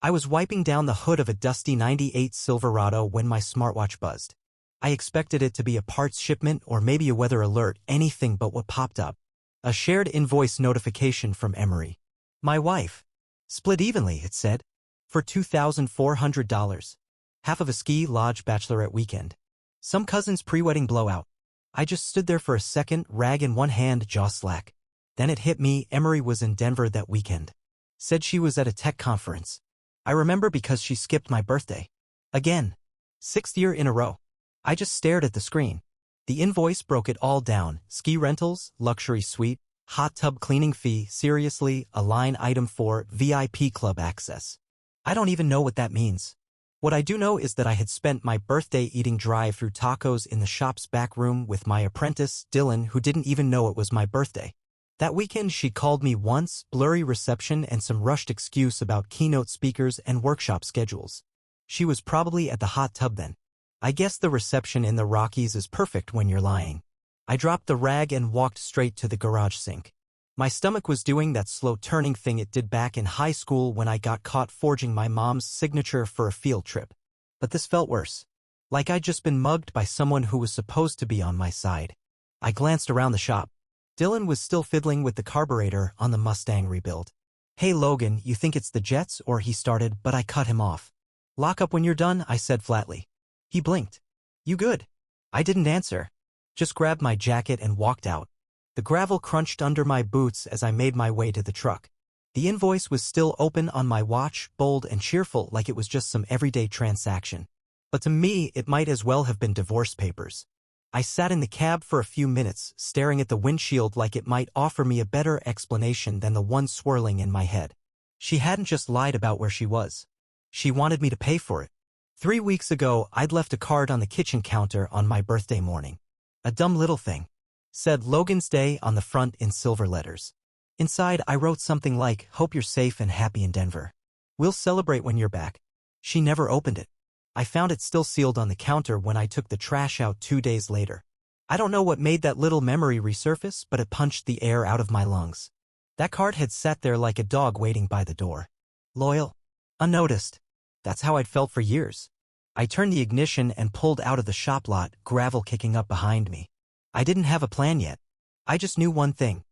I was wiping down the hood of a dusty '98 Silverado when my smartwatch buzzed. I expected it to be a parts shipment or maybe a weather alert, anything but what popped up. A shared invoice notification from Emery. My wife. Split evenly, it said. For $2,400. Half of a ski lodge bachelorette weekend. Some cousin's pre-wedding blowout. I just stood there for a second, rag in one hand, jaw slack. Then it hit me, Emery was in Denver that weekend. Said she was at a tech conference. I remember because she skipped my birthday. Again. 6th year in a row. I just stared at the screen. The invoice broke it all down. Ski rentals, luxury suite, hot tub cleaning fee, seriously, a line item for VIP club access. I don't even know what that means. What I do know is that I had spent my birthday eating drive-through tacos in the shop's back room with my apprentice, Dylan, who didn't even know it was my birthday. That weekend she called me once, blurry reception and some rushed excuse about keynote speakers and workshop schedules. She was probably at the hot tub then. I guess the reception in the Rockies is perfect when you're lying. I dropped the rag and walked straight to the garage sink. My stomach was doing that slow-turning thing it did back in high school when I got caught forging my mom's signature for a field trip. But this felt worse. Like I'd just been mugged by someone who was supposed to be on my side. I glanced around the shop. Dylan was still fiddling with the carburetor on the Mustang rebuild. Hey Logan, you think it's the jets? Or he started, but I cut him off. Lock up when you're done, I said flatly. He blinked. You good? I didn't answer. Just grabbed my jacket and walked out. The gravel crunched under my boots as I made my way to the truck. The invoice was still open on my watch, bold and cheerful like it was just some everyday transaction. But to me, it might as well have been divorce papers. I sat in the cab for a few minutes, staring at the windshield like it might offer me a better explanation than the one swirling in my head. She hadn't just lied about where she was. She wanted me to pay for it. 3 weeks ago, I'd left a card on the kitchen counter on my birthday morning. A dumb little thing. Said Logan's Day on the front in silver letters. Inside, I wrote something like, hope you're safe and happy in Denver. We'll celebrate when you're back. She never opened it. I found it still sealed on the counter when I took the trash out 2 days later. I don't know what made that little memory resurface, but it punched the air out of my lungs. That card had sat there like a dog waiting by the door. Loyal. Unnoticed. That's how I'd felt for years. I turned the ignition and pulled out of the shop lot, gravel kicking up behind me. I didn't have a plan yet. I just knew one thing.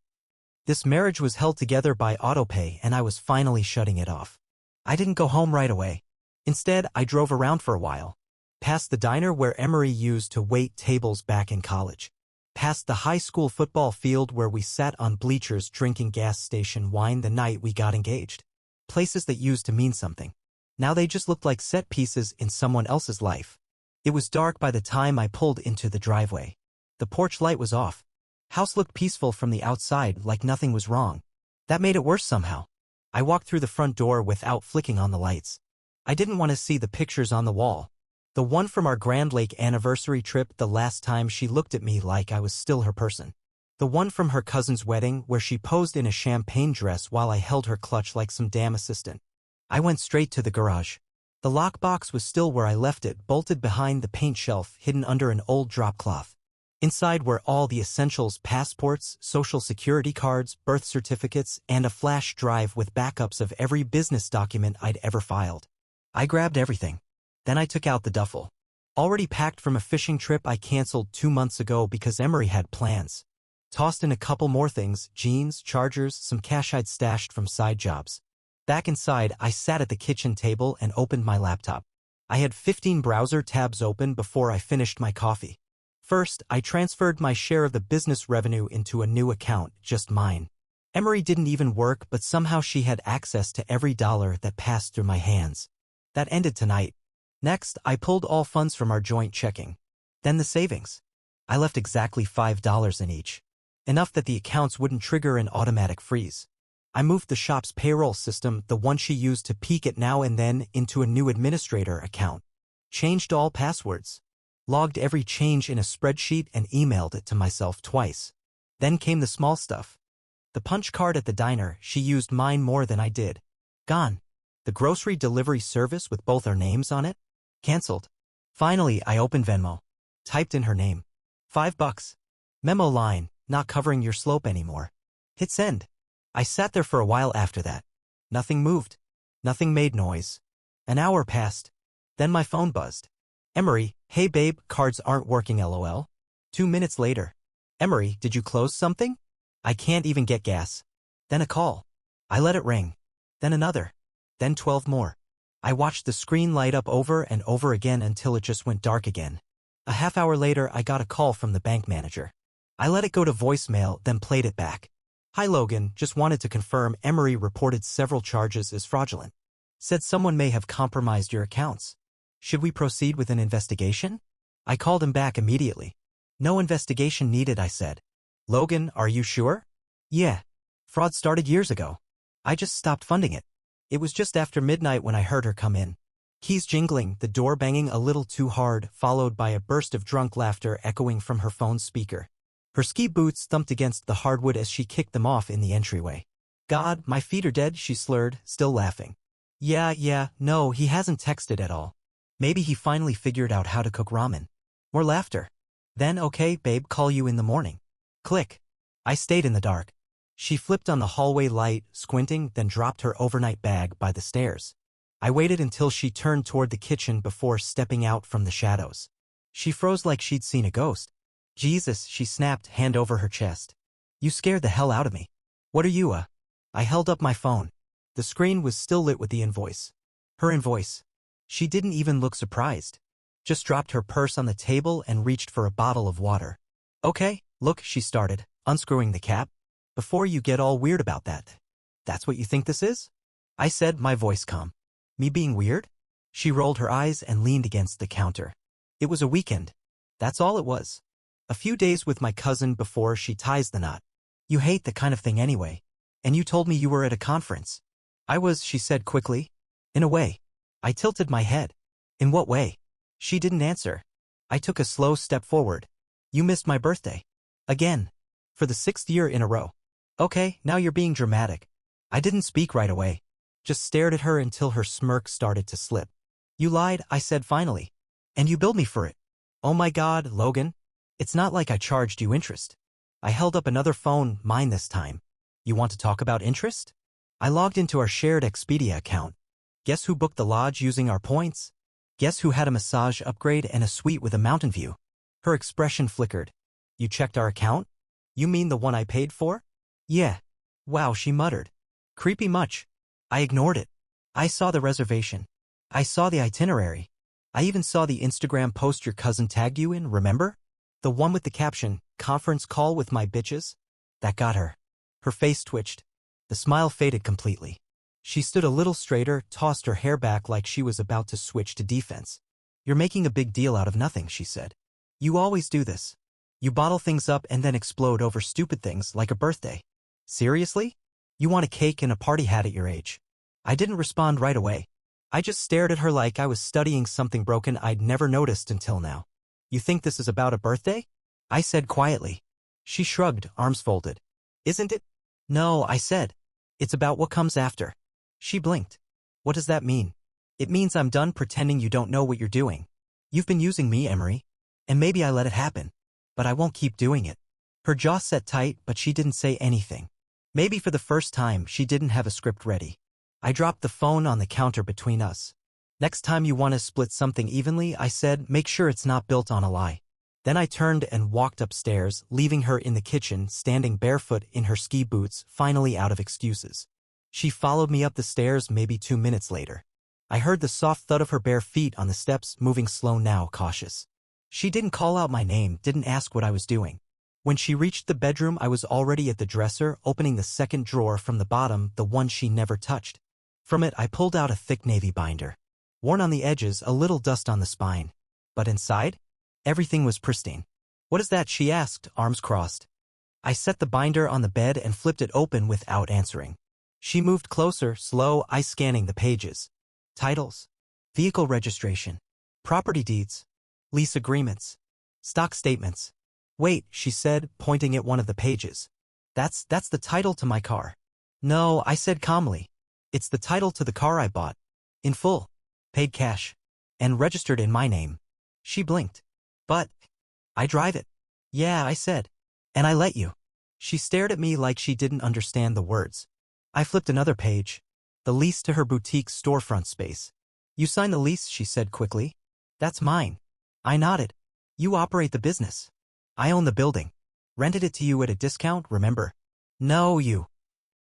This marriage was held together by autopay and I was finally shutting it off. I didn't go home right away. Instead, I drove around for a while. Past the diner where Emery used to wait tables back in college. Past the high school football field where we sat on bleachers drinking gas station wine the night we got engaged. Places that used to mean something. Now they just looked like set pieces in someone else's life. It was dark by the time I pulled into the driveway. The porch light was off. House looked peaceful from the outside, like nothing was wrong. That made it worse somehow. I walked through the front door without flicking on the lights. I didn't want to see the pictures on the wall. The one from our Grand Lake anniversary trip, the last time she looked at me like I was still her person. The one from her cousin's wedding where she posed in a champagne dress while I held her clutch like some damn assistant. I went straight to the garage. The lockbox was still where I left it, bolted behind the paint shelf, hidden under an old drop cloth. Inside were all the essentials: passports, social security cards, birth certificates, and a flash drive with backups of every business document I'd ever filed. I grabbed everything. Then I took out the duffel. Already packed from a fishing trip I canceled 2 months ago because Emery had plans. Tossed in a couple more things: jeans, chargers, some cash I'd stashed from side jobs. Back inside, I sat at the kitchen table and opened my laptop. I had 15 browser tabs open before I finished my coffee. First, I transferred my share of the business revenue into a new account, just mine. Emery didn't even work, but somehow she had access to every dollar that passed through my hands. That ended tonight. Next, I pulled all funds from our joint checking. Then the savings. I left exactly $5 in each. Enough that the accounts wouldn't trigger an automatic freeze. I moved the shop's payroll system, the one she used to peek at now and then, into a new administrator account. Changed all passwords. Logged every change in a spreadsheet and emailed it to myself twice. Then came the small stuff. The punch card at the diner, she used mine more than I did. Gone. The grocery delivery service with both our names on it? Cancelled. Finally, I opened Venmo. Typed in her name. $5. Memo line, not covering your slope anymore. Hit send. I sat there for a while after that. Nothing moved. Nothing made noise. An hour passed. Then my phone buzzed. Emery, hey babe, cards aren't working lol. 2 minutes later. Emery, did you close something? I can't even get gas. Then a call. I let it ring. Then another. Then 12 more. I watched the screen light up over and over again until it just went dark again. A half hour later, I got a call from the bank manager. I let it go to voicemail, then played it back. Hi Logan, just wanted to confirm Emery reported several charges as fraudulent. Said someone may have compromised your accounts. Should we proceed with an investigation? I called him back immediately. No investigation needed, I said. Logan, are you sure? Yeah. Fraud started years ago. I just stopped funding it. It was just after midnight when I heard her come in. Keys jingling, the door banging a little too hard, followed by a burst of drunk laughter echoing from her phone's speaker. Her ski boots thumped against the hardwood as she kicked them off in the entryway. God, my feet are dead, she slurred, still laughing. Yeah, no, he hasn't texted at all. Maybe he finally figured out how to cook ramen. More laughter. Then, okay, babe, call you in the morning. Click. I stayed in the dark. She flipped on the hallway light, squinting, then dropped her overnight bag by the stairs. I waited until she turned toward the kitchen before stepping out from the shadows. She froze like she'd seen a ghost. Jesus, she snapped, hand over her chest. You scared the hell out of me. What are you, I held up my phone. The screen was still lit with the invoice. Her invoice. She didn't even look surprised. Just dropped her purse on the table and reached for a bottle of water. Okay, look, she started, unscrewing the cap. Before you get all weird about that. That's what you think this is? I said, my voice calm. Me being weird? She rolled her eyes and leaned against the counter. It was a weekend. That's all it was. A few days with my cousin before she ties the knot. You hate the kind of thing anyway. And you told me you were at a conference. I was, she said quickly. In a way. I tilted my head. In what way? She didn't answer. I took a slow step forward. You missed my birthday. Again. For the 6th year in a row. Okay, now you're being dramatic. I didn't speak right away. Just stared at her until her smirk started to slip. You lied, I said finally. And you billed me for it. Oh my God, Logan. It's not like I charged you interest. I held up another phone, mine this time. You want to talk about interest? I logged into our shared Expedia account. Guess who booked the lodge using our points? Guess who had a massage upgrade and a suite with a mountain view? Her expression flickered. You checked our account? You mean the one I paid for? Yeah. Wow, she muttered. Creepy much. I ignored it. I saw the reservation. I saw the itinerary. I even saw the Instagram post your cousin tagged you in, remember? The one with the caption, conference call with my bitches? That got her. Her face twitched. The smile faded completely. She stood a little straighter, tossed her hair back like she was about to switch to defense. You're making a big deal out of nothing, she said. You always do this. You bottle things up and then explode over stupid things like a birthday. Seriously? You want a cake and a party hat at your age. I didn't respond right away. I just stared at her like I was studying something broken I'd never noticed until now. You think this is about a birthday? I said quietly. She shrugged, arms folded. Isn't it? No, I said. It's about what comes after. She blinked. What does that mean? It means I'm done pretending you don't know what you're doing. You've been using me, Emery. And maybe I let it happen. But I won't keep doing it. Her jaw set tight, but she didn't say anything. Maybe for the first time, she didn't have a script ready. I dropped the phone on the counter between us. Next time you want to split something evenly, I said, make sure it's not built on a lie. Then I turned and walked upstairs, leaving her in the kitchen, standing barefoot in her ski boots, finally out of excuses. She followed me up the stairs maybe 2 minutes later. I heard the soft thud of her bare feet on the steps, moving slow now, cautious. She didn't call out my name, didn't ask what I was doing. When she reached the bedroom, I was already at the dresser, opening the second drawer from the bottom, the one she never touched. From it, I pulled out a thick navy binder. Worn on the edges, a little dust on the spine. But inside? Everything was pristine. What is that? She asked, arms crossed. I set the binder on the bed and flipped it open without answering. She moved closer, slow, eyes scanning the pages. Titles. Vehicle registration. Property deeds. Lease agreements. Stock statements. Wait, she said, pointing at one of the pages. That's the title to my car. No, I said calmly. It's the title to the car I bought. In full. Paid cash. And registered in my name. She blinked. But I drive it. Yeah, I said. And I let you. She stared at me like she didn't understand the words. I flipped another page. The lease to her boutique's storefront space. You signed the lease, she said quickly. That's mine. I nodded. You operate the business. I own the building. Rented it to you at a discount, remember? No, you.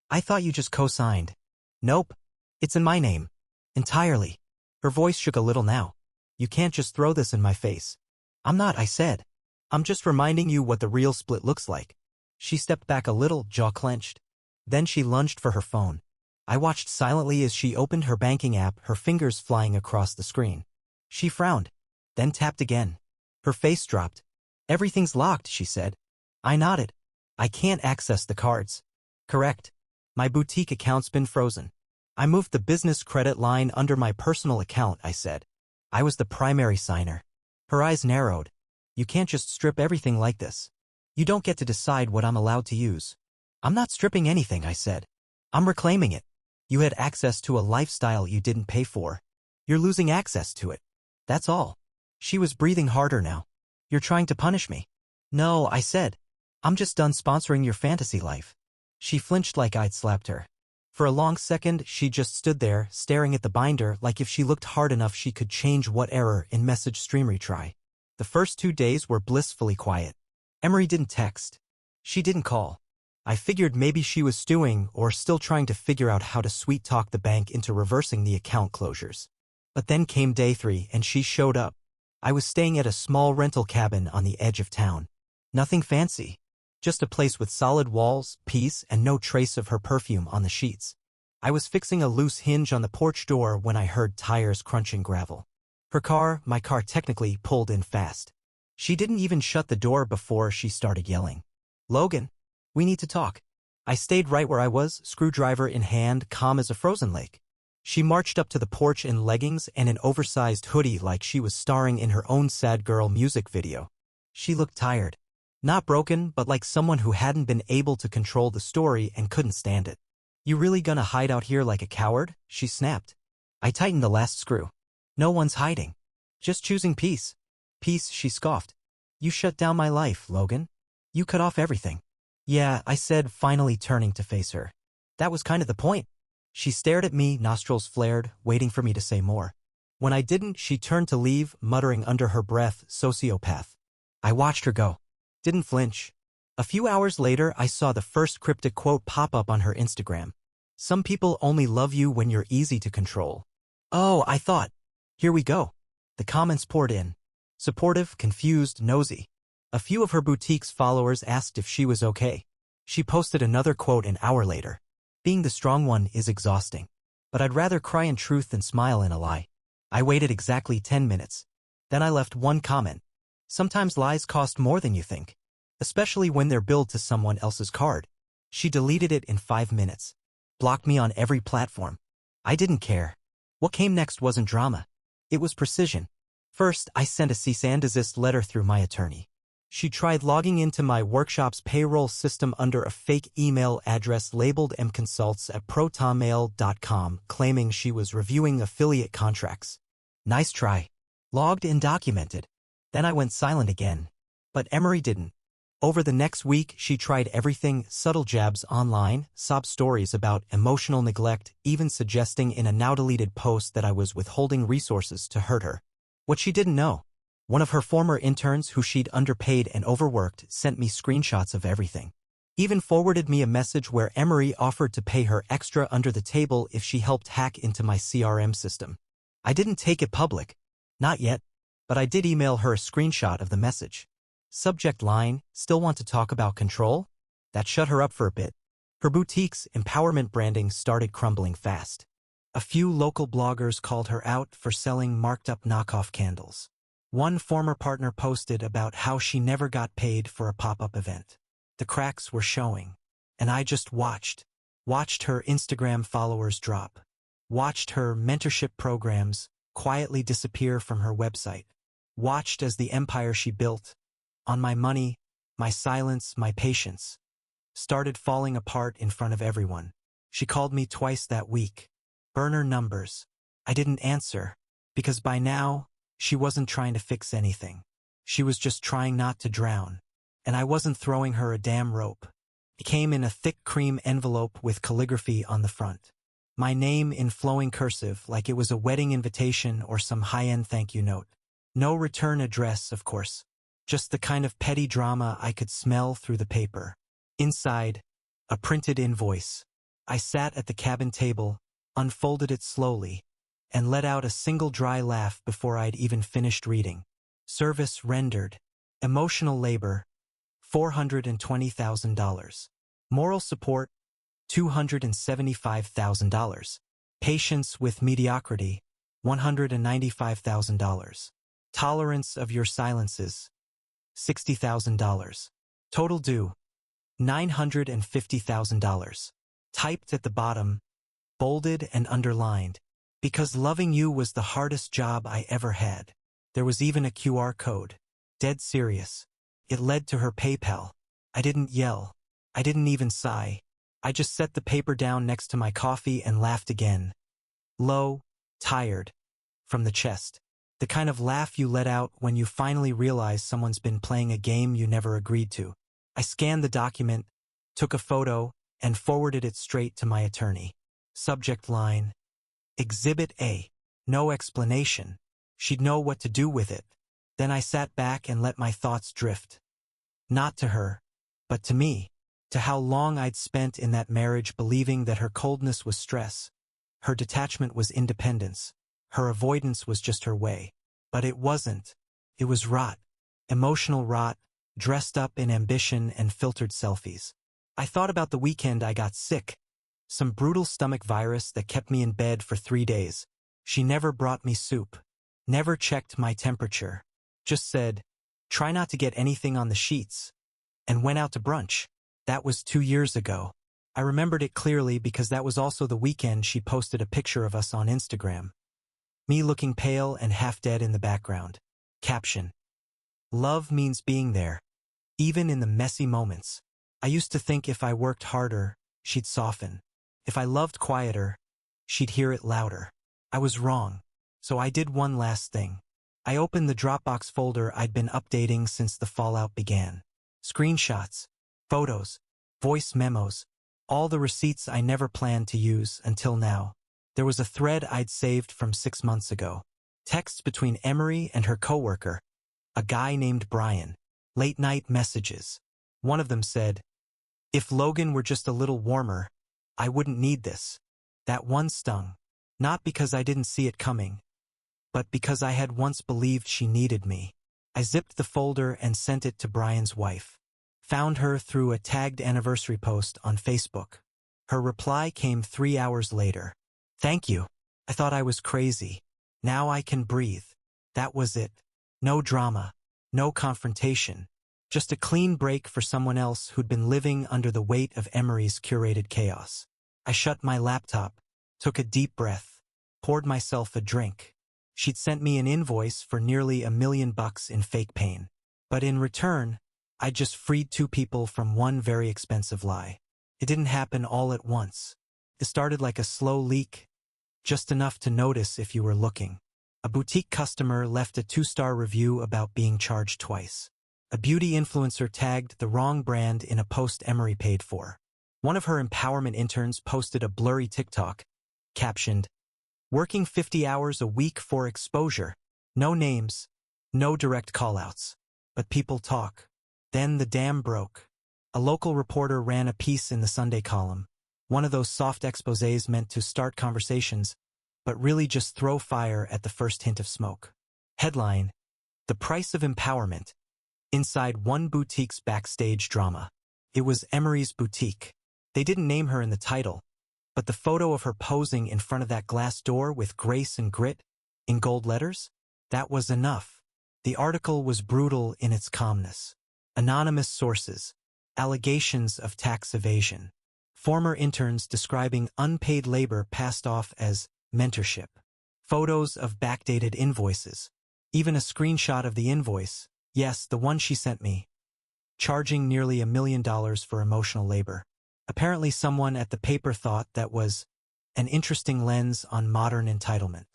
I thought you just co-signed. Nope. It's in my name. Entirely. Her voice shook a little now. You can't just throw this in my face. I'm not, I said. I'm just reminding you what the real split looks like. She stepped back a little, jaw clenched. Then she lunged for her phone. I watched silently as she opened her banking app, her fingers flying across the screen. She frowned, then tapped again. Her face dropped. Everything's locked, she said. I nodded. I can't access the cards. Correct. My boutique account's been frozen. I moved the business credit line under my personal account, I said. I was the primary signer. Her eyes narrowed. You can't just strip everything like this. You don't get to decide what I'm allowed to use. I'm not stripping anything, I said. I'm reclaiming it. You had access to a lifestyle you didn't pay for. You're losing access to it. That's all. She was breathing harder now. You're trying to punish me. No, I said. I'm just done sponsoring your fantasy life. She flinched like I'd slapped her. For a long second, she just stood there, staring at the binder like if she looked hard enough she could change what error in message stream retry. The first 2 days were blissfully quiet. Emery didn't text. She didn't call. I figured maybe she was stewing or still trying to figure out how to sweet-talk the bank into reversing the account closures. But then came day 3 and she showed up. I was staying at a small rental cabin on the edge of town. Nothing fancy. Just a place with solid walls, peace, and no trace of her perfume on the sheets. I was fixing a loose hinge on the porch door when I heard tires crunching gravel. Her car, my car technically, pulled in fast. She didn't even shut the door before she started yelling. Logan, we need to talk. I stayed right where I was, screwdriver in hand, calm as a frozen lake. She marched up to the porch in leggings and an oversized hoodie like she was starring in her own sad girl music video. She looked tired. Not broken, but like someone who hadn't been able to control the story and couldn't stand it. You really gonna hide out here like a coward? She snapped. I tightened the last screw. No one's hiding. Just choosing peace. Peace, she scoffed. You shut down my life, Logan. You cut off everything. Yeah, I said, finally turning to face her. That was kind of the point. She stared at me, nostrils flared, waiting for me to say more. When I didn't, she turned to leave, muttering under her breath, sociopath. I watched her go. Didn't flinch. A few hours later, I saw the first cryptic quote pop up on her Instagram. Some people only love you when you're easy to control. Oh, I thought. Here we go. The comments poured in. Supportive, confused, nosy. A few of her boutique's followers asked if she was okay. She posted another quote an hour later. Being the strong one is exhausting. But I'd rather cry in truth than smile in a lie. I waited exactly 10 minutes. Then I left one comment. Sometimes lies cost more than you think. Especially when they're billed to someone else's card. She deleted it in 5 minutes. Blocked me on every platform. I didn't care. What came next wasn't drama. It was precision. First, I sent a cease and desist letter through my attorney. She tried logging into my workshop's payroll system under a fake email address labeled mconsults@protonmail.com, claiming she was reviewing affiliate contracts. Nice try. Logged and documented. Then I went silent again. But Emery didn't. Over the next week, she tried everything, subtle jabs online, sob stories about emotional neglect, even suggesting in a now-deleted post that I was withholding resources to hurt her. What she didn't know. One of her former interns who she'd underpaid and overworked sent me screenshots of everything. Even forwarded me a message where Emery offered to pay her extra under the table if she helped hack into my CRM system. I didn't take it public. Not yet. But I did email her a screenshot of the message. Subject line, still want to talk about control? That shut her up for a bit. Her boutique's empowerment branding started crumbling fast. A few local bloggers called her out for selling marked-up knockoff candles. One former partner posted about how she never got paid for a pop-up event. The cracks were showing. And I just watched. Watched her Instagram followers drop. Watched her mentorship programs quietly disappear from her website. Watched as the empire she built, on my money, my silence, my patience, started falling apart in front of everyone. She called me twice that week. Burner numbers. I didn't answer, because by now, she wasn't trying to fix anything. She was just trying not to drown. And I wasn't throwing her a damn rope. It came in a thick cream envelope with calligraphy on the front. My name in flowing cursive like it was a wedding invitation or some high-end thank you note. No return address, of course. Just the kind of petty drama I could smell through the paper. Inside, a printed invoice. I sat at the cabin table, unfolded it slowly, and let out a single dry laugh before I'd even finished reading. Service rendered. Emotional labor, $420,000. Moral support, $275,000. Patience with mediocrity, $195,000. Tolerance of your silences, $60,000. Total due, $950,000. Typed at the bottom, bolded and underlined, because loving you was the hardest job I ever had. There was even a QR code. Dead serious. It led to her PayPal. I didn't yell. I didn't even sigh. I just set the paper down next to my coffee and laughed again. Low, tired, from the chest. The kind of laugh you let out when you finally realize someone's been playing a game you never agreed to. I scanned the document, took a photo, and forwarded it straight to my attorney. Subject line, Exhibit A. No explanation. She'd know what to do with it. Then I sat back and let my thoughts drift. Not to her, but to me. To how long I'd spent in that marriage believing that her coldness was stress, her detachment was independence, her avoidance was just her way. But it wasn't. It was rot. Emotional rot, dressed up in ambition and filtered selfies. I thought about the weekend I got sick. Some brutal stomach virus that kept me in bed for 3 days. She never brought me soup. Never checked my temperature. Just said, try not to get anything on the sheets. And went out to brunch. That was 2 years ago. I remembered it clearly because that was also the weekend she posted a picture of us on Instagram. Me looking pale and half dead in the background. Caption. Love means being there. Even in the messy moments. I used to think if I worked harder, she'd soften. If I loved quieter, she'd hear it louder. I was wrong. So I did one last thing. I opened the Dropbox folder I'd been updating since the fallout began. Screenshots, photos, voice memos, all the receipts I never planned to use until now. There was a thread I'd saved from 6 months ago. Texts between Emery and her coworker, a guy named Brian. Late-night messages. One of them said, if Logan were just a little warmer, I wouldn't need this. That one stung. Not because I didn't see it coming, but because I had once believed she needed me. I zipped the folder and sent it to Brian's wife. Found her through a tagged anniversary post on Facebook. Her reply came 3 hours later. Thank you. I thought I was crazy. Now I can breathe. That was it. No drama. No confrontation. Just a clean break for someone else who'd been living under the weight of Emery's curated chaos. I shut my laptop, took a deep breath, poured myself a drink. She'd sent me an invoice for nearly $1 million in fake pain. But in return, I'd just freed 2 people from one very expensive lie. It didn't happen all at once. It started like a slow leak, just enough to notice if you were looking. A boutique customer left a 2-star review about being charged twice. A beauty influencer tagged the wrong brand in a post Emery paid for. One of her empowerment interns posted a blurry TikTok, captioned, working 50 hours a week for exposure. No names, no direct callouts. But people talk. Then the dam broke. A local reporter ran a piece in the Sunday column. One of those soft exposés meant to start conversations, but really just throw fire at the first hint of smoke. Headline, The Price of Empowerment. Inside one boutique's backstage drama. It was Emery's boutique. They didn't name her in the title, but the photo of her posing in front of that glass door with grace and grit, in gold letters, that was enough. The article was brutal in its calmness. Anonymous sources, allegations of tax evasion. Former interns describing unpaid labor passed off as mentorship. Photos of backdated invoices. Even a screenshot of the invoice, yes, the one she sent me. Charging nearly $1 million for emotional labor. Apparently someone at the paper thought that was an interesting lens on modern entitlement.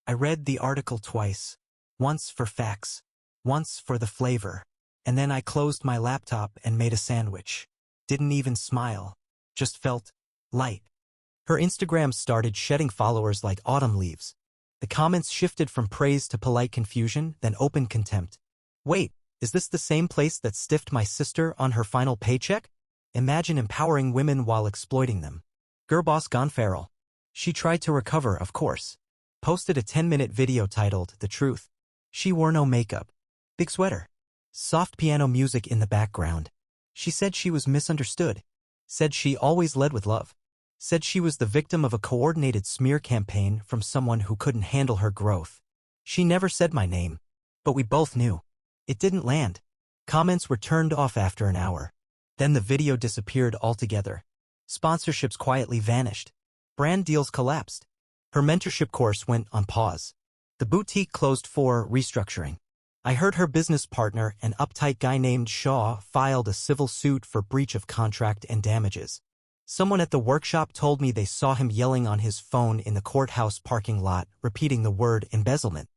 I read the article twice, once for facts, once for the flavor, and then I closed my laptop and made a sandwich. Didn't even smile, just felt light. Her Instagram started shedding followers like autumn leaves. The comments shifted from praise to polite confusion, then open contempt. Wait, is this the same place that stiffed my sister on her final paycheck? Imagine empowering women while exploiting them. Girl boss gone feral. She tried to recover, of course. Posted a 10-minute video titled The Truth. She wore no makeup. Big sweater. Soft piano music in the background. She said she was misunderstood. Said she always led with love. Said she was the victim of a coordinated smear campaign from someone who couldn't handle her growth. She never said my name. But we both knew. It didn't land. Comments were turned off after an hour. Then the video disappeared altogether. Sponsorships quietly vanished. Brand deals collapsed. Her mentorship course went on pause. The boutique closed for restructuring. I heard her business partner, an uptight guy named Shaw, filed a civil suit for breach of contract and damages. Someone at the workshop told me they saw him yelling on his phone in the courthouse parking lot, repeating the word embezzlement.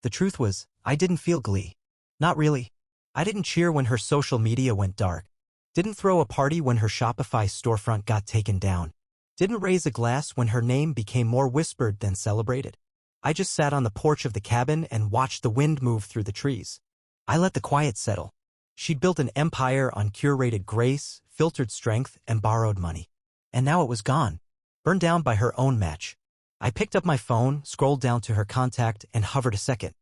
The truth was, I didn't feel glee. Not really. I didn't cheer when her social media went dark. Didn't throw a party when her Shopify storefront got taken down. Didn't raise a glass when her name became more whispered than celebrated. I just sat on the porch of the cabin and watched the wind move through the trees. I let the quiet settle. She'd built an empire on curated grace, filtered strength, and borrowed money. And now it was gone. Burned down by her own match. I picked up my phone, scrolled down to her contact, and hovered a second.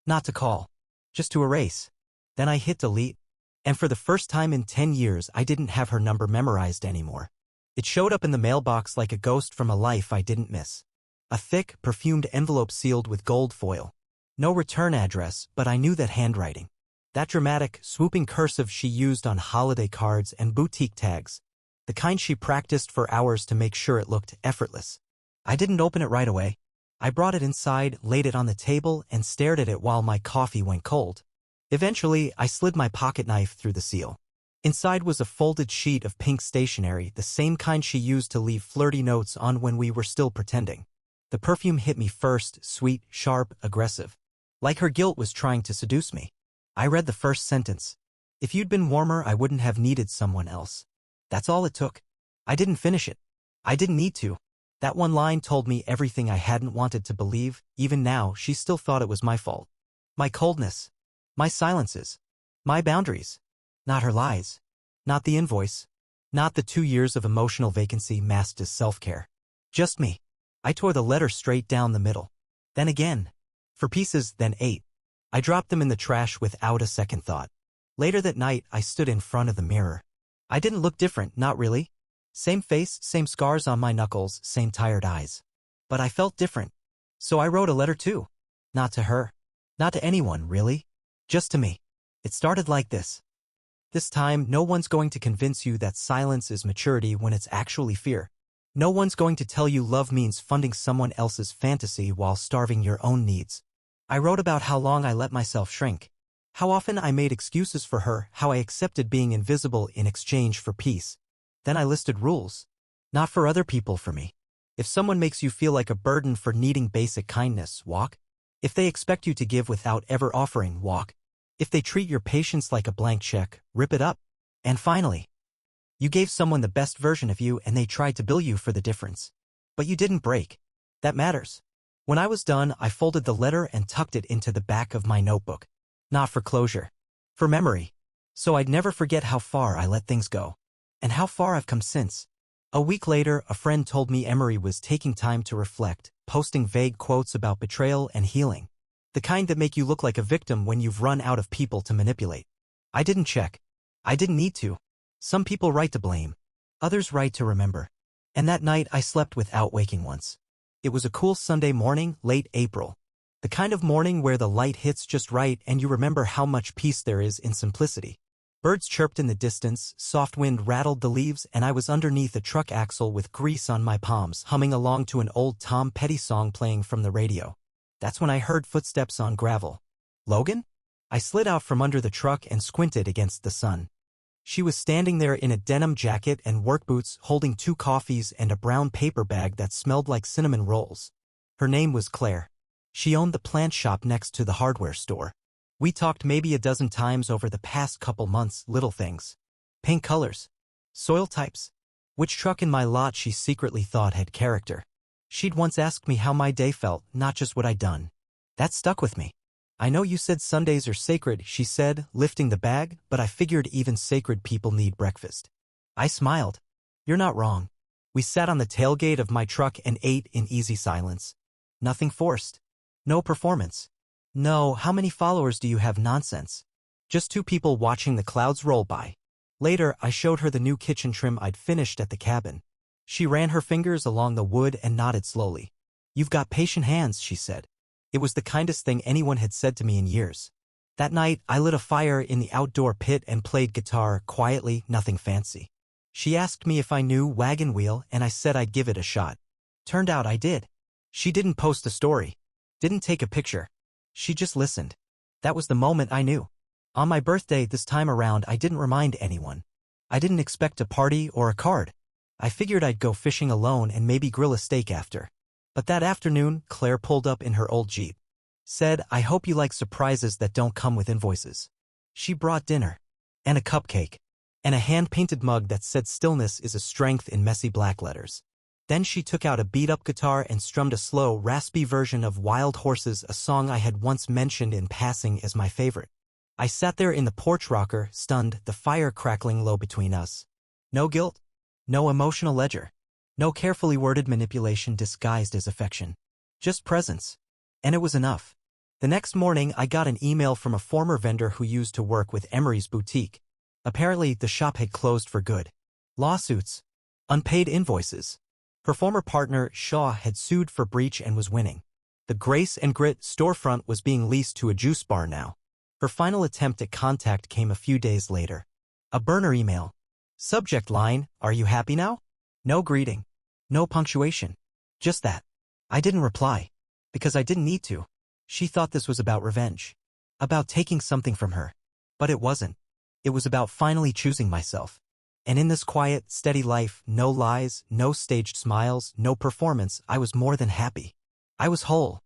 Not to call. Just to erase. Then I hit delete. And for the first time in 10 years, I didn't have her number memorized anymore. It showed up in the mailbox like a ghost from a life I didn't miss. A thick, perfumed envelope sealed with gold foil. No return address, but I knew that handwriting. That dramatic, swooping cursive she used on holiday cards and boutique tags. The kind she practiced for hours to make sure it looked effortless. I didn't open it right away. I brought it inside, laid it on the table, and stared at it while my coffee went cold. Eventually, I slid my pocket knife through the seal. Inside was a folded sheet of pink stationery, the same kind she used to leave flirty notes on when we were still pretending. The perfume hit me first, sweet, sharp, aggressive. Like her guilt was trying to seduce me. I read the first sentence. If you'd been warmer, I wouldn't have needed someone else. That's all it took. I didn't finish it. I didn't need to. That one line told me everything I hadn't wanted to believe. Even now, she still thought it was my fault. My coldness. My silences. My boundaries. Not her lies. Not the invoice. Not the 2 years of emotional vacancy masked as self-care. Just me. I tore the letter straight down the middle. Then again. 4 pieces, then 8. I dropped them in the trash without a second thought. Later that night, I stood in front of the mirror. I didn't look different, not really. Same face, same scars on my knuckles, same tired eyes. But I felt different. So I wrote a letter too. Not to her. Not to anyone, really. Just to me. It started like this. This time, no one's going to convince you that silence is maturity when it's actually fear. No one's going to tell you love means funding someone else's fantasy while starving your own needs. I wrote about how long I let myself shrink. How often I made excuses for her, how I accepted being invisible in exchange for peace. Then I listed rules. Not for other people, for me. If someone makes you feel like a burden for needing basic kindness, walk. If they expect you to give without ever offering, walk. If they treat your patience like a blank check, rip it up. And finally, you gave someone the best version of you and they tried to bill you for the difference. But you didn't break. That matters. When I was done, I folded the letter and tucked it into the back of my notebook. Not for closure. For memory. So I'd never forget how far I let things go. And how far I've come since. A week later, a friend told me Emery was taking time to reflect, posting vague quotes about betrayal and healing. The kind that make you look like a victim when you've run out of people to manipulate. I didn't check. I didn't need to. Some people write to blame. Others write to remember. And that night I slept without waking once. It was a cool Sunday morning, late April. The kind of morning where the light hits just right and you remember how much peace there is in simplicity. Birds chirped in the distance, soft wind rattled the leaves, and I was underneath a truck axle with grease on my palms, humming along to an old Tom Petty song playing from the radio. That's when I heard footsteps on gravel. Logan? I slid out from under the truck and squinted against the sun. She was standing there in a denim jacket and work boots, holding 2 coffees and a brown paper bag that smelled like cinnamon rolls. Her name was Claire. She owned the plant shop next to the hardware store. We talked maybe a dozen times over the past couple months, little things. Paint colors. Soil types. Which truck in my lot she secretly thought had character. She'd once asked me how my day felt, not just what I'd done. That stuck with me. I know you said Sundays are sacred, she said, lifting the bag, but I figured even sacred people need breakfast. I smiled. You're not wrong. We sat on the tailgate of my truck and ate in easy silence. Nothing forced. No performance. No, how many followers do you have nonsense. Just two people watching the clouds roll by. Later, I showed her the new kitchen trim I'd finished at the cabin. She ran her fingers along the wood and nodded slowly. You've got patient hands, she said. It was the kindest thing anyone had said to me in years. That night, I lit a fire in the outdoor pit and played guitar quietly, nothing fancy. She asked me if I knew Wagon Wheel, and I said I'd give it a shot. Turned out I did. She didn't post a story. Didn't take a picture. She just listened. That was the moment I knew. On my birthday this time around, I didn't remind anyone. I didn't expect a party or a card. I figured I'd go fishing alone and maybe grill a steak after. But that afternoon, Claire pulled up in her old Jeep. Said, I hope you like surprises that don't come with invoices. She brought dinner. And a cupcake. And a hand-painted mug that said stillness is a strength in messy black letters. Then she took out a beat-up guitar and strummed a slow, raspy version of Wild Horses, a song I had once mentioned in passing as my favorite. I sat there in the porch rocker, stunned, the fire crackling low between us. No guilt. No emotional ledger. No carefully worded manipulation disguised as affection. Just presence. And it was enough. The next morning, I got an email from a former vendor who used to work with Emery's boutique. Apparently, the shop had closed for good. Lawsuits. Unpaid invoices. Her former partner, Shaw, had sued for breach and was winning. The Grace and Grit storefront was being leased to a juice bar now. Her final attempt at contact came a few days later. A burner email. Subject line, are you happy now? No greeting. No punctuation. Just that. I didn't reply. Because I didn't need to. She thought this was about revenge. About taking something from her. But it wasn't. It was about finally choosing myself. And in this quiet, steady life, no lies, no staged smiles, no performance, I was more than happy. I was whole.